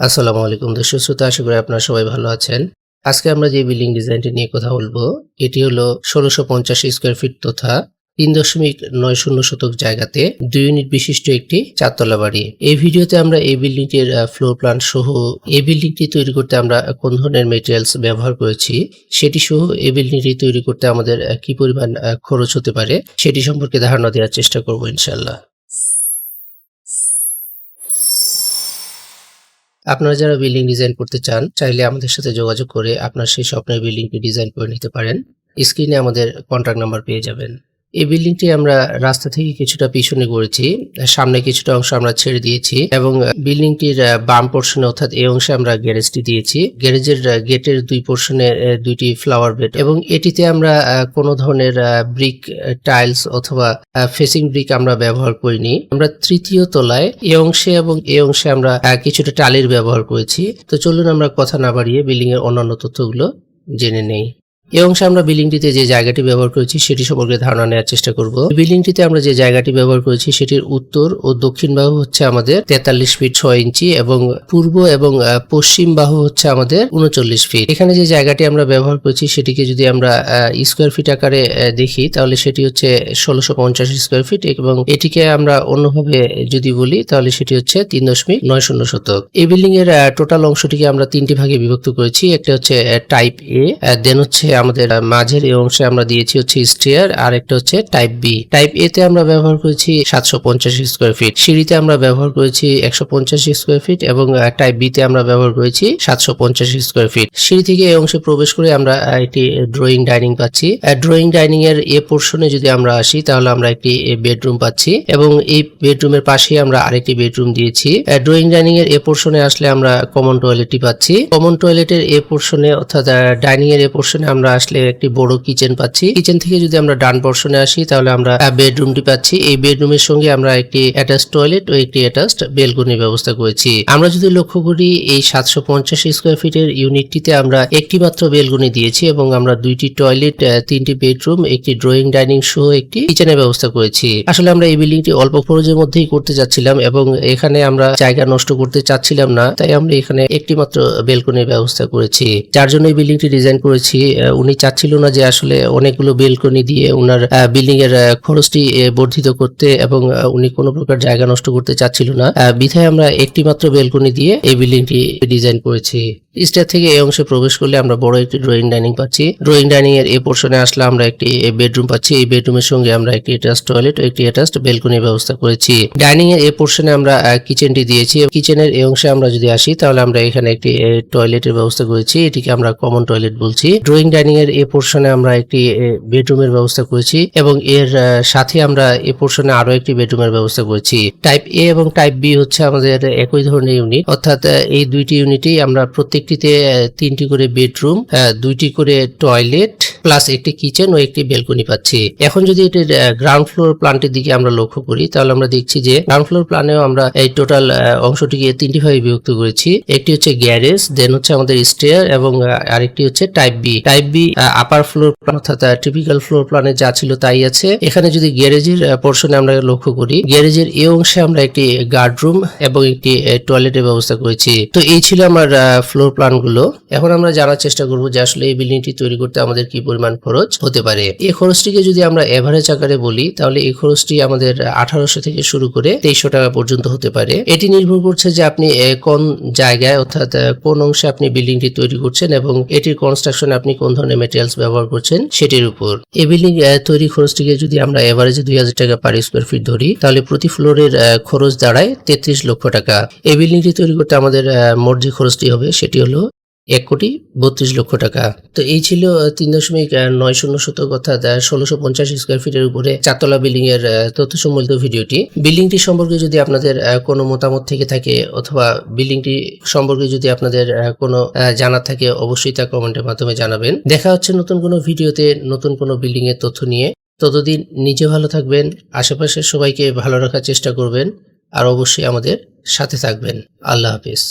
আসসালামু আলাইকুম দর্শক শ্রোতা, আশা করি আপনারা সবাই ভালো আছেন। আজকে আমরা যে বিল্ডিং ডিজাইনটি নিয়ে কথা বলবো, এটি হলো ১৬৫০ স্কয়ার ফিট তথা ৩.৯০ শতক জায়গাতে ২ ইউনিট বিশিষ্ট একটি চারতলা বাড়ি। এই ভিডিওতে আমরা এই বিল্ডিংটির ফ্লোর প্ল্যান সহ এই বিল্ডিংটি তৈরি করতে আমরা কোন ধরনের মেটেরিয়ালস ব্যবহার করেছি সেটি সহ এই বিল্ডিংটি তৈরি করতে আমাদের কি পরিমাণ খরচ হতে পারে সেটি সম্পর্কে ধারণা দেওয়ার চেষ্টা করব ইনশাআল্লাহ। আপনারা যারা বিল্ডিং ডিজাইন করতে চান, চাইলে আমাদের সাথে যোগাযোগ করে আপনার সেই স্বপ্নের বিল্ডিংটি ডিজাইন করে নিতে পারেন। স্ক্রিনে আমাদের কন্টাক্ট নাম্বার পেয়ে যাবেন। এই বিল্ডিংটি আমরা রাস্তা থেকে কিছুটা পিছনে করেছি, সামনে কিছুটা অংশ আমরা ছেড়ে দিয়েছি এবং বিল্ডিংটির বাম পোর্শনে অর্থাৎ এই অংশে আমরা গ্যারেজটি দিয়েছি। গ্যারেজের গেটের দুই পোর্শনে দুইটি ফ্লাওয়ার বেড এবং এটিতে আমরা কোনো ধরনের ব্রিক, টাইলস অথবা ফেসিং ব্রিক আমরা ব্যবহার করিনি। আমরা তৃতীয় তলায় এই অংশে এবং এই অংশে আমরা কিছুটা টালির ব্যবহার করেছি। তো চলুন আমরা কথা না বাড়িয়ে বিল্ডিং এর অন্যান্য তথ্যগুলো জেনে নেই। এই অংশে আমরা বিল্ডিংটিতে যে জায়গাটি ব্যবহার করেছি সেটি সম্পর্কে ধারণা নেওয়ার চেষ্টা করব। বিল্ডিংটিতে আমরা যে জায়গাটি ব্যবহার করেছি সেটির উত্তর ও দক্ষিণ বাহু হচ্ছে আমাদের ৪৩ ফিট ৬ ইঞ্চি এবং পূর্ব এবং পশ্চিম বাহু হচ্ছে আমাদের ৩৯ ফিট। এখানে যে জায়গাটি আমরা ব্যবহার করেছি সেটিকে যদি আমরা স্কোয়ার ফিট আকারে দেখি তাহলে সেটি হচ্ছে ১৬৫০ স্কোয়ার ফিট এবং এটিকে আমরা অন্যভাবে যদি বলি তাহলে সেটি হচ্ছে ৩.৯০ শতক। এই বিল্ডিং এর টোটাল অংশটিকে আমরা তিনটি ভাগে বিভক্ত করেছি। একটা হচ্ছে টাইপ এ, দেন হচ্ছে আমাদের মাঝের এই অংশে আমরা দিয়েছি হচ্ছে স্টেয়ার, আর একটা হচ্ছে টাইপ বি। টাইপ এ তে আমরা ব্যবহার করেছি ৭৫০ স্কোয়ার ফিট, সিঁড়িতে আমরা ব্যবহার করেছি ১৫০ স্কোয়ার ফিট এবং টাইপ বি তে আমরা ব্যবহার করেছি ৭৫০ স্কোয়ার ফিট। সিঁড়ি থেকে এই অংশে প্রবেশ করে আমরা একটি ড্রয়িং ডাইনিং পাচ্ছি। ড্রয়িং ডাইনিং এর এ পোর্শনে যদি আমরা আসি তাহলে আমরা একটি বেডরুম পাচ্ছি এবং এই বেডরুমের পাশেই আমরা আরেকটি বেডরুম দিয়েছি। ড্রয়িং ডাইনিং এর এ পোর্শনে আসলে আমরা কমন টয়লেটটি পাচ্ছি। কমন টয়লেটের এ পোর্শনে অর্থাৎ ডাইনিং এর এ পোর্শনে আমরা আসলে একটি বড় কিচেন পাচ্ছি। কিচেন থেকে যদি আমরা ডান পোর্শনে আসি তাহলে আমরা বেডরুমটি পাচ্ছি। এই বেডরুমের সঙ্গে আমরা একটি অ্যাটাচড টয়লেট ও একটি অ্যাটাচড বেলকনি ব্যবস্থা করেছি। আমরা যদি লক্ষ্য করি এই ৭৫০ স্কোয়ার ফিটের ইউনিটটিতে আমরা একটি মাত্র বেলকনি দিয়েছি এবং আমরা দুইটি টয়লেট, তিনটি বেডরুম, একটি ড্রয়িং ডাইনিং সহ একটি কিচেনের ব্যবস্থা করেছি। আসলে আমরা এই বিল্ডিংটি অল্প খরচের মধ্যেই করতে চাচ্ছিলাম এবং এখানে আমরা জায়গা নষ্ট করতে চাচ্ছিলাম না, তাই আমরা এখানে একটি মাত্র বেলকনির ব্যবস্থা করেছি। যার জন্য এই বিল্ডিংটি ডিজাইন করেছি। উনি চাচ্ছিল না যে আসলে অনেকগুলো বেলকনি দিয়ে উনার বিল্ডিং এর খরচটি বর্ধিত করতে এবং উনি কোনো প্রকার জায়গা নষ্ট করতে চাচ্ছিল না, বিধায় আমরা একটি মাত্র বেলকনি দিয়ে এই বিল্ডিংটি ডিজাইন করেছি। স্টেয়ার থেকে এই অংশে প্রবেশ করলে আমরা বড় একটি ড্রয়িং ডাইনিং পাচ্ছি। ড্রয়িং ডাইনিং এর এই পোর্শনে আসলে আমরা একটি বেডরুম পাচ্ছি। এই বেডরুমের সঙ্গে আমরা একটি অ্যাটাচড টয়লেট ও একটি অ্যাটাচড বেলকনির ব্যবস্থা করেছি। ডাইনিং এর এই পোর্শনে আমরা কিচেনটি দিয়েছি। কিচেনের এই অংশে আমরা যদি আসি তাহলে আমরা এখানে একটি টয়লেটের ব্যবস্থা করেছি, এটিকে আমরা কমন টয়লেট বলছি। ড্রয়িং ডাইনিং এর এই পোর্শনে আমরা একটি বেডরুমের ব্যবস্থা করেছি এবং এর সাথে আমরা এই পোর্শনে আরো একটি বেডরুমের ব্যবস্থা করেছি। টাইপ এ এবং টাইপ বি হচ্ছে আমাদের একই ধরনের ইউনিট, অর্থাৎ এই দুইটি ইউনিটেই আমরা প্রত্যেকটিতে তিনটি করে বেডরুম, দুইটি করে টয়লেট প্লাস একটি কিচেন ও একটি বেলকনি পাচ্ছি। এখন যদি এটির গ্রাউন্ড ফ্লোর প্ল্যানটির দিকে আমরা লক্ষ্য করি তাহলে আমরা দেখছি যে গ্রাউন্ড ফ্লোর প্ল্যানেও আমরা এই টোটাল অংশটিকে তিনটি ভাবে বিভক্ত করেছি। একটি হচ্ছে গ্যারেজ, দেন হচ্ছে আমাদের স্টেয়ার এবং আরেকটি হচ্ছে টাইপ বি। টাইপ বি আপার ফ্লোর প্ল্যান অর্থাৎ টিপিক্যাল ফ্লোর প্ল্যানে যা ছিল তাই আছে। এখানে যদি গ্যারেজের পোর্শনে আমরা লক্ষ্য করি, গ্যারেজের এই অংশে আমরা একটি গার্ডরুম এবং একটি টয়লেটের ব্যবস্থা করেছি। তো এই ছিল আমার ফ্লোর প্ল্যান গুলো। এখন আমরা জানার চেষ্টা করব যে আসলে এই বিল্ডিংটি তৈরি করতে আমাদের কি পরিমাণ খরচ হতে পারে। এই খরচটিকে যদি আমরা এভারেজ আকারে বলি তাহলে এই খরচটি আমাদের ১৮০০ থেকে শুরু করে ২৩০০ টাকা পর্যন্ত হতে পারে। এটি নির্ভর করছে যে আপনি কোন জায়গায় অর্থাৎ কোন অংশে আপনি বিল্ডিংটি তৈরি করছেন এবং এটির কনস্ট্রাকশনে আপনি কোন ধরনের মেটেরিয়ালস ব্যবহার করছেন সেটির উপর। এই বিল্ডিং তৈরি খরচটিকে যদি আমরা এভারেজে ২০০০ টাকা পার স্কোয়ার ফিট ধরি তাহলে প্রতি ফ্লোরের খরচ দাঁড়ায় ৩৩ লক্ষ টাকা। এই বিল্ডিংটি তৈরি করতে আমাদের মোট যে খরচটি হবে সেটি হলো ১,৩২,০০,০০০ টাকা। তো এই ছিল ৩.৯০ শতক অর্থাৎ ১৬৫০ স্কোয়ার ফিটের উপরে চারতলা বিল্ডিং এর তথ্য সম্বলিত ভিডিওটি। বিল্ডিংটি সম্পর্কে যদি আপনাদের কোনো মতামত থেকে থাকে অথবা বিল্ডিংটি সম্পর্কে যদি আপনাদের কোনো জানা থাকে অবশ্যই তা কমেন্টের মাধ্যমে জানাবেন। দেখা হচ্ছে নতুন কোনো ভিডিওতে নতুন কোনো বিল্ডিং এর তথ্য নিয়ে। ততদিন নিজে ভালো থাকবেন, আশেপাশের সবাইকে ভালো রাখার চেষ্টা করবেন আর অবশ্যই আমাদের সাথে থাকবেন। আল্লাহ হাফেজ।